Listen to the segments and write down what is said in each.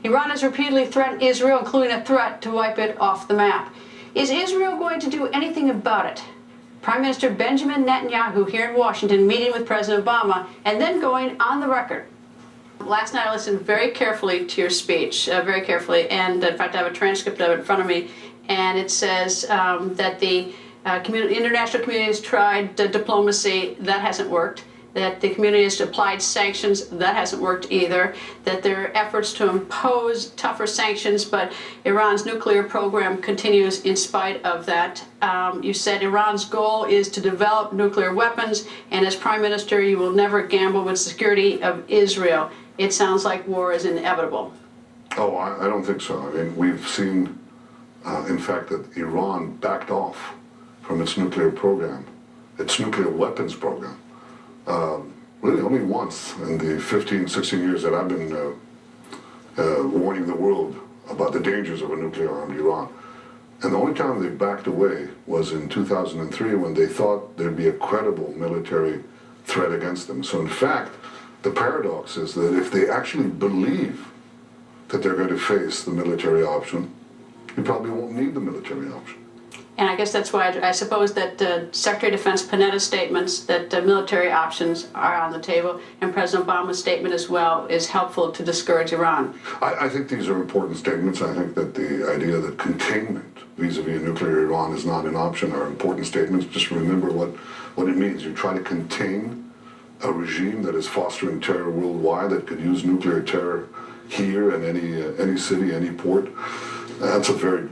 Iran has repeatedly threatened Israel, including a threat to wipe it off the map. Is Israel going to do anything about it? Prime Minister Benjamin Netanyahu here in Washington meeting with President Obama and then going on the record. Last night I listened very carefully to your speech, very carefully, and in fact I have a transcript of it in front of me, and it says that the international community has tried diplomacy, that hasn't worked, that the community has applied sanctions, that hasn't worked either, that there are efforts to impose tougher sanctions, but Iran's nuclear program continues in spite of that. You said Iran's goal is to develop nuclear weapons, and as Prime Minister, you will never gamble with the security of Israel. It sounds like war is inevitable. Oh, I don't think so. I mean, we've seen, in fact, that Iran backed off from its nuclear program, its nuclear weapons program. Really only once in the 15, 16 years that I've been warning the world about the dangers of a nuclear-armed Iran. And the only time they backed away was in 2003 when they thought there'd be a credible military threat against them. So in fact, the paradox is that if they actually believe that they're going to face the military option, you probably won't need the military option. And I guess that's why I suppose that Secretary of Defense Panetta's statements that military options are on the table, and President Obama's statement as well, is helpful to discourage Iran. I think these are important statements. I think that the idea that containment vis-a-vis nuclear Iran is not an option are important statements. Just remember what it means. You try to contain a regime that is fostering terror worldwide, that could use nuclear terror here in any city, any port. That's a very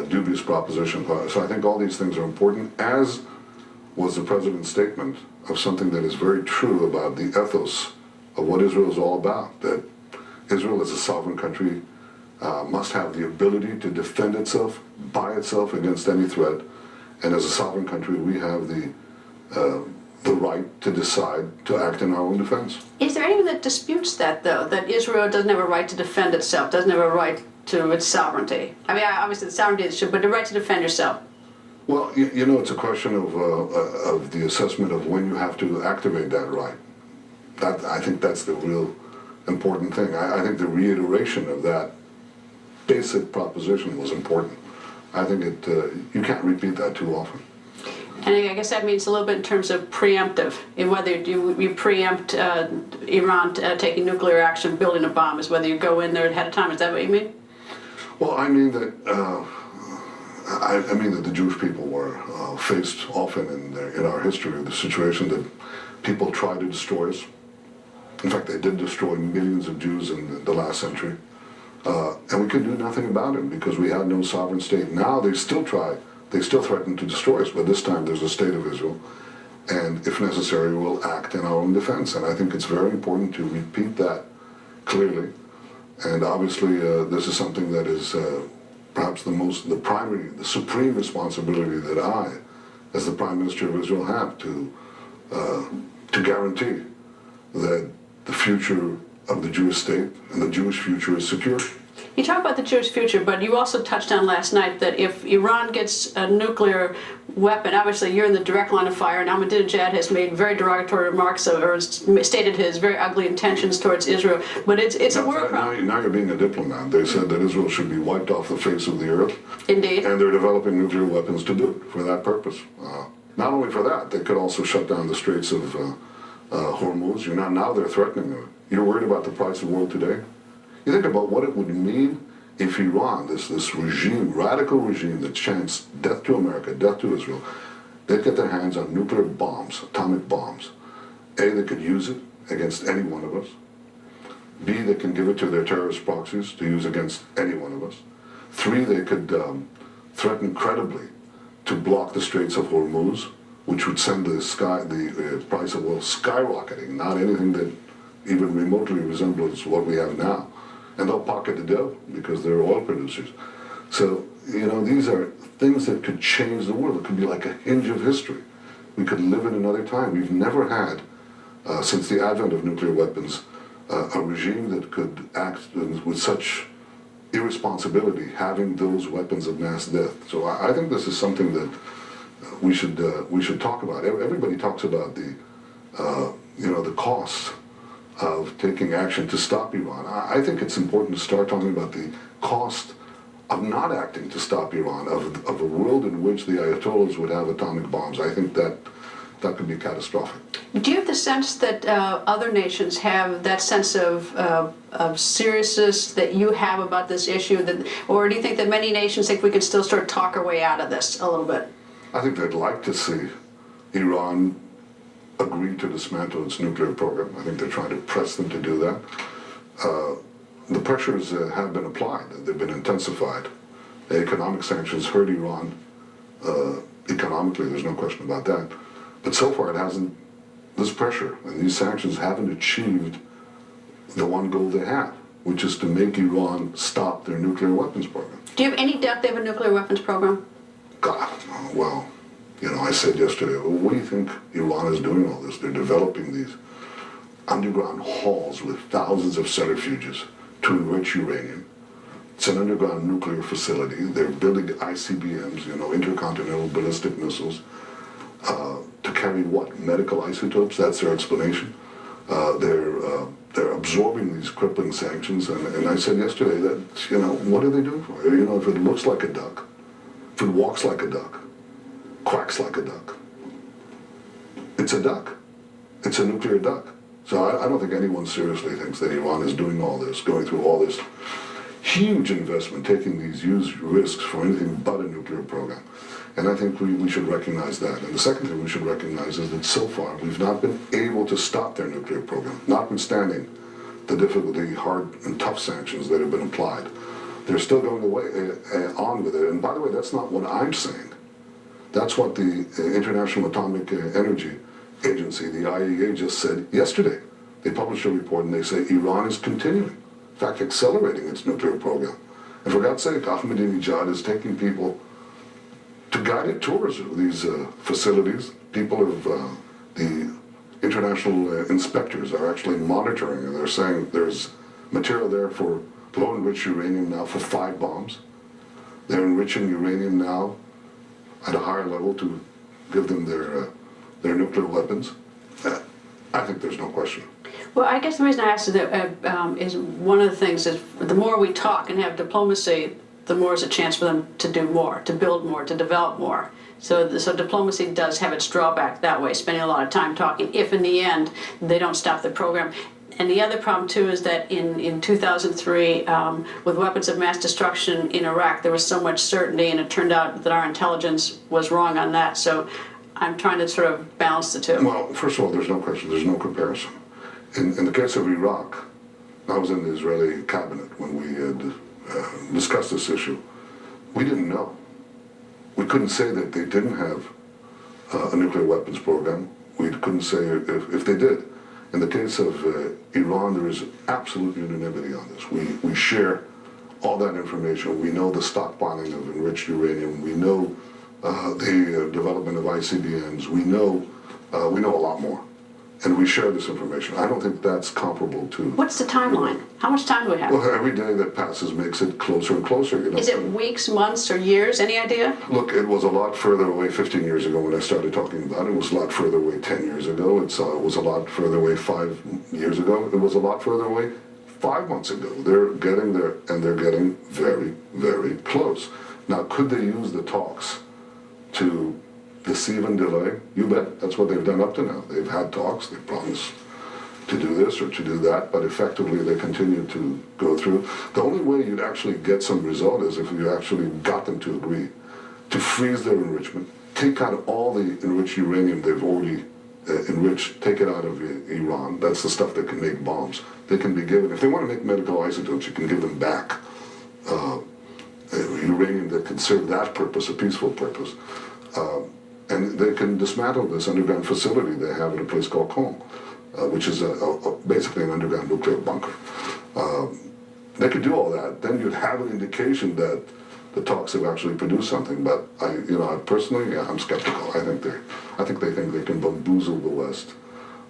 dubious proposition. So I think all these things are important, as was the president's statement of something that is very true about the ethos of what Israel is all about, that Israel as a sovereign country must have the ability to defend itself by itself against any threat, and as a sovereign country we have the right to decide to act in our own defense. Is there anyone that disputes that, though, that Israel doesn't have a right to defend itself, doesn't have a right to its sovereignty? I mean, obviously the sovereignty is true, but the right to defend yourself. Well, you know, it's a question of the assessment of when you have to activate that right. I think that's the real important thing. I think the reiteration of that basic proposition was important. I think you can't repeat that too often. And I guess that means a little bit in terms of preemptive, in whether you preempt Iran taking nuclear action, building a bomb, is whether you go in there ahead of time. Is that what you mean? Well, I mean that I mean that the Jewish people were faced often in our history with the situation that people tried to destroy us. In fact, they did destroy millions of Jews in the last century, and we could do nothing about it because we had no sovereign state. Now they still try. They still threaten to destroy us, but this time there's a state of Israel, and if necessary, we'll act in our own defense. And I think it's very important to repeat that clearly. And obviously, this is something that is perhaps the primary, the supreme responsibility that I, as the Prime Minister of Israel, have to guarantee that the future of the Jewish state and the Jewish future is secure. You talk about the Jewish future, but you also touched on last night that if Iran gets a nuclear weapon, obviously you're in the direct line of fire, and Ahmadinejad has made very derogatory remarks or stated his very ugly intentions towards Israel, but it's a war crime. Now you're being a diplomat. They said that Israel should be wiped off the face of the earth. Indeed. And they're developing nuclear weapons to do it for that purpose. Not only for that, they could also shut down the Straits of Hormuz. Now they're threatening them. You're worried about the price of oil today? You think about what it would mean if Iran, this regime, radical regime that chants death to America, death to Israel, they'd get their hands on nuclear bombs, atomic bombs. A, they could use it against any one of us. B, they can give it to their terrorist proxies to use against any one of us. 3, they could threaten credibly to block the Straits of Hormuz, which would send the price of oil skyrocketing, not anything that even remotely resembles what we have now. And they'll pocket the dough because they're oil producers. So, you know, these are things that could change the world. It could be like a hinge of history. We could live in another time. We've never had, since the advent of nuclear weapons, a regime that could act with such irresponsibility, having those weapons of mass death. So I think this is something that we should talk about. Everybody talks about the costs of taking action to stop Iran. I think it's important to start talking about the cost of not acting to stop Iran, of a world in which the Ayatollahs would have atomic bombs. I think that could be catastrophic. Do you have the sense that other nations have that sense of seriousness that you have about this issue, or do you think that many nations think we can still sort of talk our way out of this a little bit? I think they'd like to see Iran agree to dismantle its nuclear program. I think they're trying to press them to do that. The pressures have been applied. They've been intensified. The economic sanctions hurt Iran economically, there's no question about that. But so far it hasn't, this pressure and these sanctions haven't achieved the one goal they have, which is to make Iran stop their nuclear weapons program. Do you have any doubt they have a nuclear weapons program? God, well, I said yesterday, what do you think Iran is doing all this? They're developing these underground halls with thousands of centrifuges to enrich uranium. It's an underground nuclear facility. They're building ICBMs, intercontinental ballistic missiles, to carry what? Medical isotopes? That's their explanation. They're absorbing these crippling sanctions, and I said yesterday that, what are they doing for it? If it looks like a duck, if it walks like a duck, quacks like a duck, it's a duck. It's a nuclear duck. So I don't think anyone seriously thinks that Iran is doing all this, going through all this huge investment, taking these huge risks for anything but a nuclear program. And I think we should recognize that. And the second thing we should recognize is that so far we've not been able to stop their nuclear program, notwithstanding the difficulty, hard and tough sanctions that have been applied. They're still going on with it. And by the way, that's not what I'm saying. That's what the International Atomic Energy Agency, the IAEA, just said yesterday. They published a report and they say Iran is continuing, in fact, accelerating its nuclear program. And for God's sake, Ahmadinejad is taking people to guided tours of these facilities. People of the international inspectors are actually monitoring, and they're saying there's material there for low enriched uranium now for 5 bombs. They're enriching uranium now at a higher level to give them their nuclear weapons. I think there's no question. Well, I guess the reason I asked is one of the things is the more we talk and have diplomacy, the more is a chance for them to do more, to build more, to develop more. So diplomacy does have its drawback that way, spending a lot of time talking, if in the end they don't stop the program. And the other problem, too, is that in 2003, with weapons of mass destruction in Iraq, there was so much certainty, and it turned out that our intelligence was wrong on that. So I'm trying to sort of balance the two. Well, first of all, there's no question, there's no comparison. In the case of Iraq, I was in the Israeli cabinet when we had discussed this issue. We didn't know. We couldn't say that they didn't have a nuclear weapons program. We couldn't say if they did. In the case of Iran, there is absolute unanimity on this. We share all that information. We know the stockpiling of enriched uranium. We know the development of ICBMs. We know a lot more. And we share this information. I don't think that's comparable to... What's the timeline? How much time do we have? Well, every day that passes makes it closer and closer. Is it weeks, months, or years? Any idea? Look, it was a lot further away 15 years ago when I started talking about it. It was a lot further away 10 years ago. It was a lot further away 5 years ago. It was a lot further away 5 months ago. They're getting there, and they're getting very, very close. Now, could they use the talks to deceive and delay? You bet. That's what they've done up to now. They've had talks. They promised to do this or to do that, but effectively they continue to go through. The only way you'd actually get some result is if you actually got them to agree to freeze their enrichment, take out all the enriched uranium they've already enriched, take it out of Iran. That's the stuff that can make bombs. They can be given, if they want to make medical isotopes, you can give them back uranium that can serve that purpose, a peaceful purpose. And they can dismantle this underground facility they have in a place called Qom, which is basically an underground nuclear bunker. They could do all that. Then you'd have an indication that the talks have actually produced something. But I personally, I'm skeptical. I think they think they can bamboozle the West,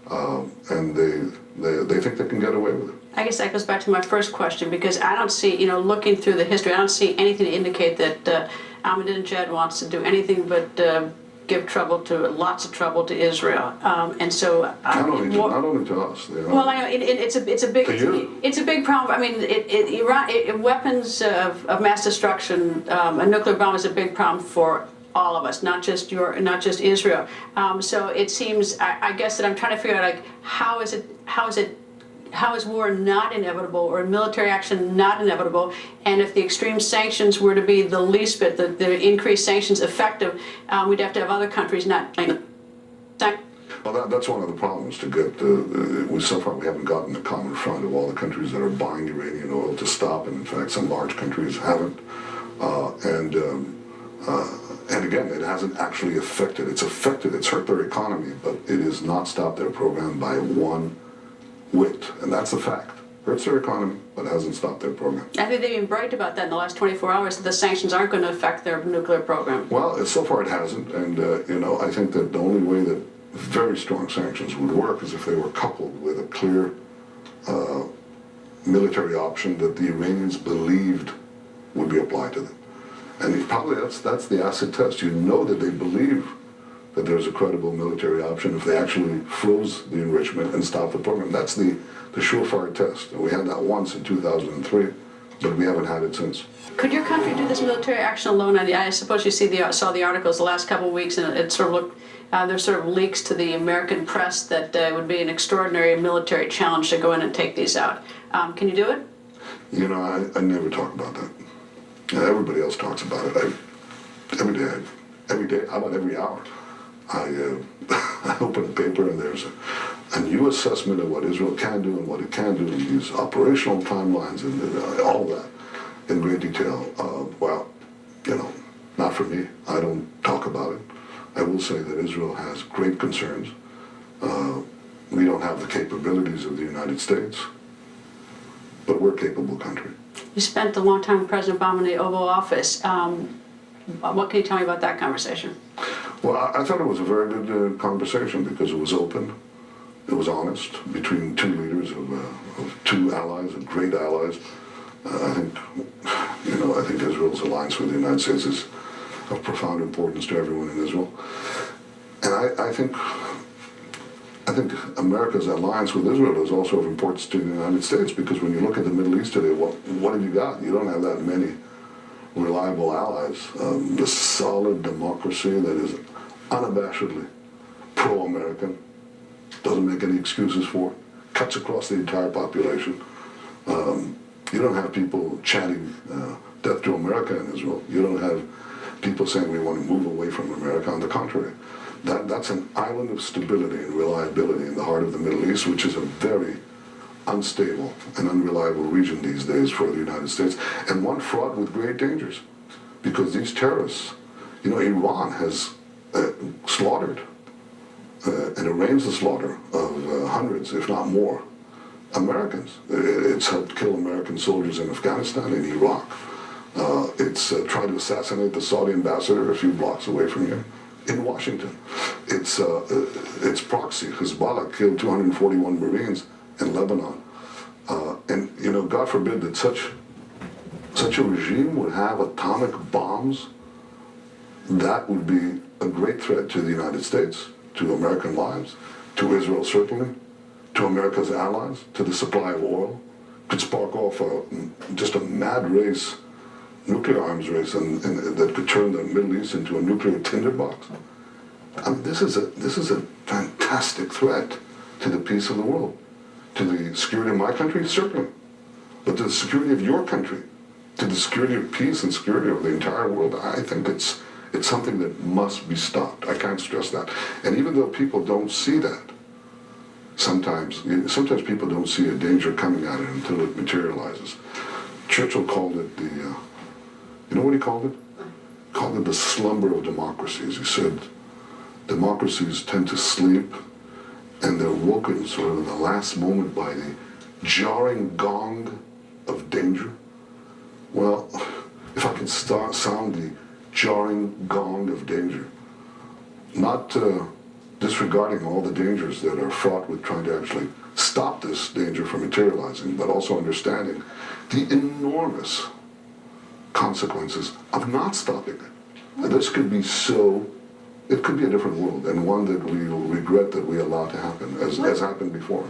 and they think they can get away with it. I guess that goes back to my first question, because I don't see, looking through the history, I don't see anything to indicate that Ahmadinejad wants to do anything but give lots of trouble to Israel, and so Not only to us. well, I know it's a big problem. I mean, weapons of mass destruction, a nuclear bomb is a big problem for all of us, not just Israel. So it seems, I guess that I'm trying to figure out, like, how is war not inevitable, or military action not inevitable? And if the extreme sanctions were to be the least bit, the increased sanctions effective, we'd have to have other countries not. Well, that's one of the problems to get. So far, we haven't gotten the common front of all the countries that are buying Iranian oil to stop, and in fact, some large countries haven't. And again, it hasn't actually affected. It's hurt their economy, but it has not stopped their program by one whit, and that's a fact. Hurts their economy, but hasn't stopped their program. I think they've been bragged about that in the last 24 hours, that the sanctions aren't going to affect their nuclear program. Well, so far it hasn't, and I think that the only way that very strong sanctions would work is if they were coupled with a clear military option that the Iranians believed would be applied to them. And probably that's the acid test. You know that they believe that there's a credible military option if they actually froze the enrichment and stopped the program. That's the surefire test. And we had that once in 2003, but we haven't had it since. Could your country do this military action alone? I suppose you saw the articles the last couple of weeks, and it sort of looked, there's sort of leaks to the American press that it would be an extraordinary military challenge to go in and take these out. Can you do it? I never talk about that. Everybody else talks about it. Every day, how about every hour? I open a paper and there's a new assessment of what Israel can do and what it can do, and these operational timelines and all that in great detail. Not for me. I don't talk about it. I will say that Israel has great concerns. We don't have the capabilities of the United States, but we're a capable country. You spent a long time with President Obama in the Oval Office. What can you tell me about that conversation? Well, I thought it was a very good conversation because it was open, it was honest, between two leaders of two allies, of great allies. I think Israel's alliance with the United States is of profound importance to everyone in Israel. And I think America's alliance with Israel is also of importance to the United States, because when you look at the Middle East today, what have you got? You don't have that many reliable allies. The solid democracy that is unabashedly pro-American, doesn't make any excuses for it, cuts across the entire population. You don't have people chanting death to America in Israel. You don't have people saying we want to move away from America. On the contrary, that's an island of stability and reliability in the heart of the Middle East, which is a very unstable and unreliable region these days for the United States, and one fraught with great dangers, because these terrorists, Iran has slaughtered and arranged the slaughter of hundreds, if not more, Americans. It's helped kill American soldiers in Afghanistan and Iraq. It's tried to assassinate the Saudi ambassador a few blocks away from here in Washington. Its proxy, Hezbollah, killed 241 Marines in Lebanon. And God forbid that such a regime would have atomic bombs. That would be a great threat to the United States, to American lives, to Israel certainly, to America's allies, to the supply of oil. Could spark off just a mad race, nuclear arms race, and that could turn the Middle East into a nuclear tinderbox. I mean, this is a fantastic threat to the peace of the world, to the security of my country, certainly, but to the security of your country, to the security of peace and security of the entire world. I think it's something that must be stopped. I can't stress that. And even though people don't see that, sometimes people don't see a danger coming at it until it materializes. Churchill called it you know what he called it? He called it the slumber of democracies. He said, democracies tend to sleep, and they're woken sort of in the last moment by the jarring gong of danger. Well, if I can sound the jarring gong of danger, not disregarding all the dangers that are fraught with trying to actually stop this danger from materializing, but also understanding the enormous consequences of not stopping it. This could be so it could be a different world, and one that we will regret that we allowed to happen, as happened before.